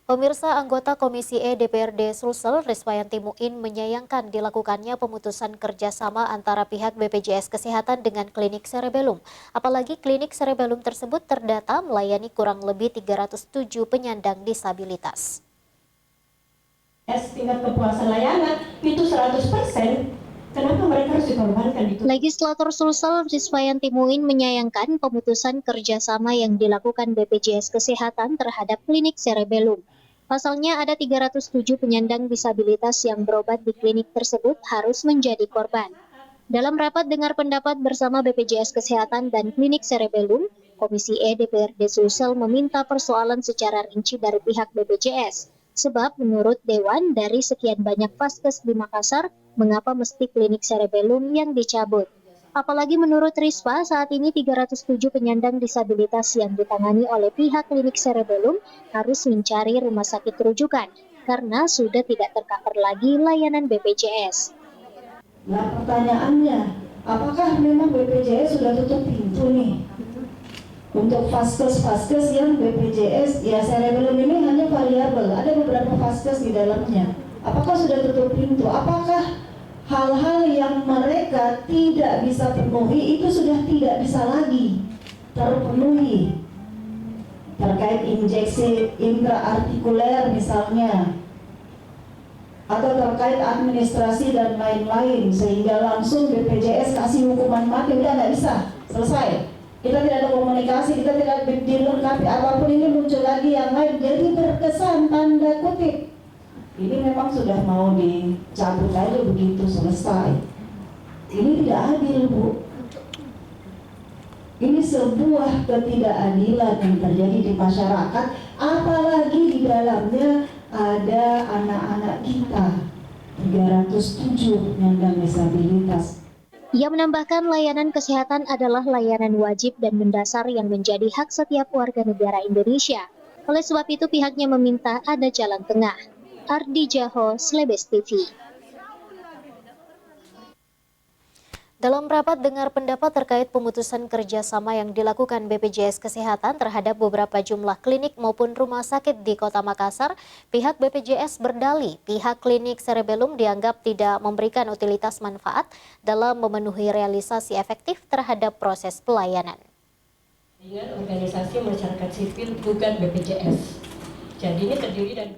Pemirsa, anggota Komisi E DPRD Sulsel Riswayanti Muin menyayangkan dilakukannya pemutusan kerjasama antara pihak BPJS Kesehatan dengan klinik Cerebellum. Apalagi klinik Cerebellum tersebut terdata melayani kurang lebih 307 penyandang disabilitas. Tingkat kepuasan layanan itu 100%. Kenapa mereka harus dikorbankan itu? Legislator Sulsel Riswayanti Muin menyayangkan pemutusan kerjasama yang dilakukan BPJS Kesehatan terhadap klinik Cerebellum. Pasalnya ada 307 penyandang disabilitas yang berobat di klinik tersebut harus menjadi korban. Dalam rapat dengar pendapat bersama BPJS Kesehatan dan klinik Cerebellum, Komisi E DPRD Sulsel meminta persoalan secara rinci dari pihak BPJS. Sebab menurut Dewan, dari sekian banyak vaskes di Makassar, mengapa mesti klinik Cerebellum yang dicabut? Apalagi menurut Riswa, saat ini 307 penyandang disabilitas yang ditangani oleh pihak klinik Cerebellum harus mencari rumah sakit rujukan karena sudah tidak tercover lagi layanan BPJS. Nah, pertanyaannya, apakah memang BPJS sudah tutup pintu nih? Untuk vaskes-vaskes yang BPJS, ya Cerebellum ini hanya variabel, ada beberapa vaskes di dalamnya. Apakah sudah tutup pintu? Apakah hal-hal yang mereka tidak bisa penuhi itu sudah tidak bisa lagi terpenuhi? Terkait injeksi intraartikuler misalnya, atau terkait administrasi dan lain-lain, sehingga langsung BPJS kasih hukuman mati, udah nggak bisa, selesai. Kita tidak ada komunikasi, kita tidak dilengkapi apapun, ini muncul lagi yang lain, jadi berkesan tanda kutip ini memang sudah mau dicabut aja begitu selesai. Ini tidak adil, Bu. Ini sebuah ketidakadilan yang terjadi di masyarakat, apalagi di dalamnya ada anak-anak kita, 307 penyandang disabilitas. Ia menambahkan layanan kesehatan adalah layanan wajib dan mendasar yang menjadi hak setiap warga negara Indonesia. Oleh sebab itu pihaknya meminta ada jalan tengah. Ardi Jaho, Slebes TV. Dalam rapat dengar pendapat terkait pemutusan kerjasama yang dilakukan BPJS Kesehatan terhadap beberapa jumlah klinik maupun rumah sakit di Kota Makassar, pihak BPJS berdalih pihak klinik Cerebellum dianggap tidak memberikan utilitas manfaat dalam memenuhi realisasi efektif terhadap proses pelayanan. Dengan organisasi masyarakat sipil bukan BPJS. Jadi ini terdiri dari...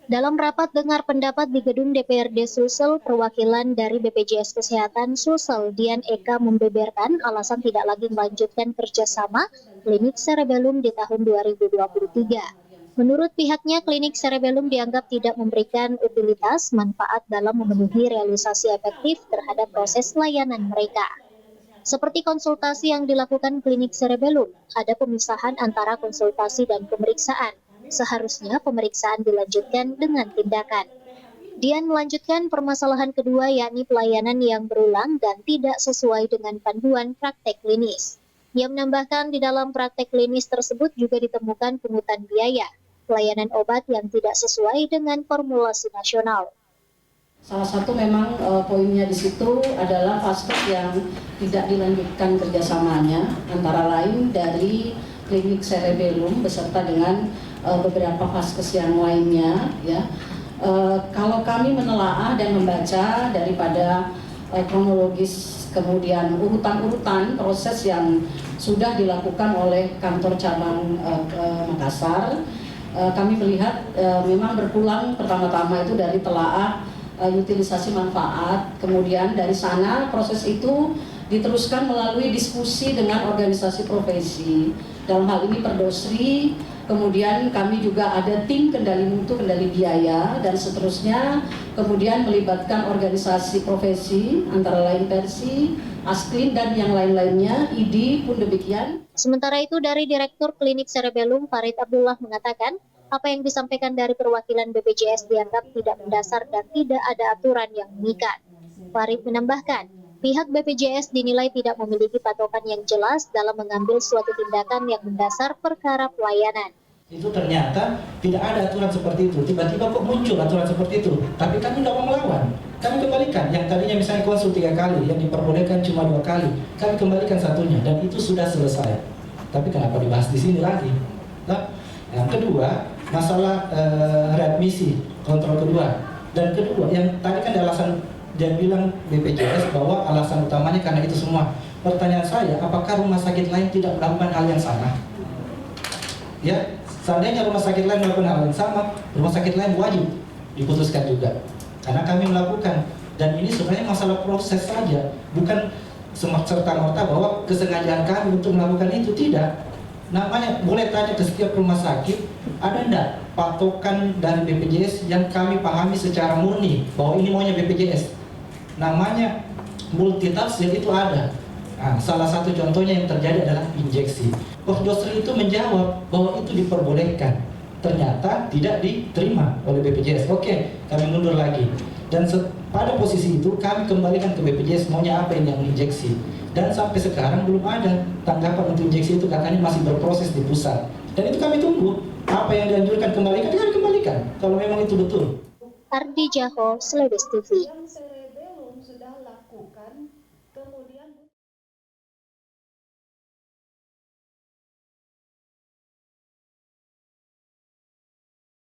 Dalam rapat dengar pendapat di gedung DPRD Sulsel, perwakilan dari BPJS Kesehatan Sulsel, Dian Eka membeberkan alasan tidak lagi melanjutkan kerjasama klinik Cerebellum di tahun 2023. Menurut pihaknya, klinik Cerebellum dianggap tidak memberikan utilitas manfaat dalam memenuhi realisasi efektif terhadap proses layanan mereka. Seperti konsultasi yang dilakukan klinik Cerebellum, ada pemisahan antara konsultasi dan pemeriksaan. Seharusnya pemeriksaan dilanjutkan dengan tindakan. Dian melanjutkan permasalahan kedua yakni pelayanan yang berulang dan tidak sesuai dengan panduan praktek klinis. Ia menambahkan di dalam praktek klinis tersebut juga ditemukan pungutan biaya, pelayanan obat yang tidak sesuai dengan formulasi nasional. Salah satu memang poinnya di situ adalah vaskes yang tidak dilanjutkan kerjasamanya, antara lain dari klinik Cerebellum beserta dengan beberapa vaskes yang lainnya, ya. Kalau kami menelaah dan membaca daripada kronologis kemudian urutan-urutan proses yang sudah dilakukan oleh kantor cabang Makassar, kami melihat memang berpulang pertama-tama itu dari telaah utilisasi manfaat, kemudian dari sana proses itu diteruskan melalui diskusi dengan organisasi profesi, dalam hal ini Perdosri. Kemudian kami juga ada tim kendali mutu, kendali biaya, dan seterusnya. Kemudian melibatkan organisasi profesi, antara lain Persi, Asklin, dan yang lain-lainnya, IDI pun demikian. Sementara itu dari Direktur Klinik Cerebellum, Farid Abdullah mengatakan, apa yang disampaikan dari perwakilan BPJS dianggap tidak mendasar dan tidak ada aturan yang mengikat. Farid menambahkan, pihak BPJS dinilai tidak memiliki patokan yang jelas dalam mengambil suatu tindakan yang mendasar perkara pelayanan. Itu ternyata tidak ada aturan seperti itu. Tiba-tiba kok muncul aturan seperti itu. Tapi kami tidak mau melawan. Kami kembalikan. Yang tadinya misalnya konsul 3 kali, yang diperbolehkan cuma 2 kali. Kami kembalikan satunya dan itu sudah selesai. Tapi kenapa dibahas di sini lagi? Nah, yang kedua, masalah readmisi kontrol kedua. Dan kedua, yang tadi kan ada alasan dia bilang BPJS bahwa alasan utamanya karena itu semua. Pertanyaan saya, apakah rumah sakit lain tidak melakukan hal yang sama? Ya, seandainya rumah sakit lain melakukan hal yang sama, rumah sakit lain wajib diputuskan juga. Karena kami melakukan, dan ini sebenarnya masalah proses saja, bukan serta-merta bahwa kesengajaan kami untuk melakukan itu, tidak. Namanya boleh tanya ke setiap rumah sakit, ada enggak patokan dari BPJS yang kami pahami secara murni bahwa ini maunya BPJS. Namanya multitafsir itu ada. Nah, salah satu contohnya yang terjadi adalah injeksi. Prof. Yosri itu menjawab bahwa itu diperbolehkan. Ternyata tidak diterima oleh BPJS. Oke, kami mundur lagi. Dan pada posisi itu kami kembalikan ke BPJS maunya apa ini yang injeksi. Dan sampai sekarang belum ada tanggapan untuk injeksi itu, katanya masih berproses di pusat. Dan itu kami tunggu. Apa yang dianjurkan kembalikan, kami kembalikan. Kalau memang itu betul. Ardi Jaho, Slebes TV.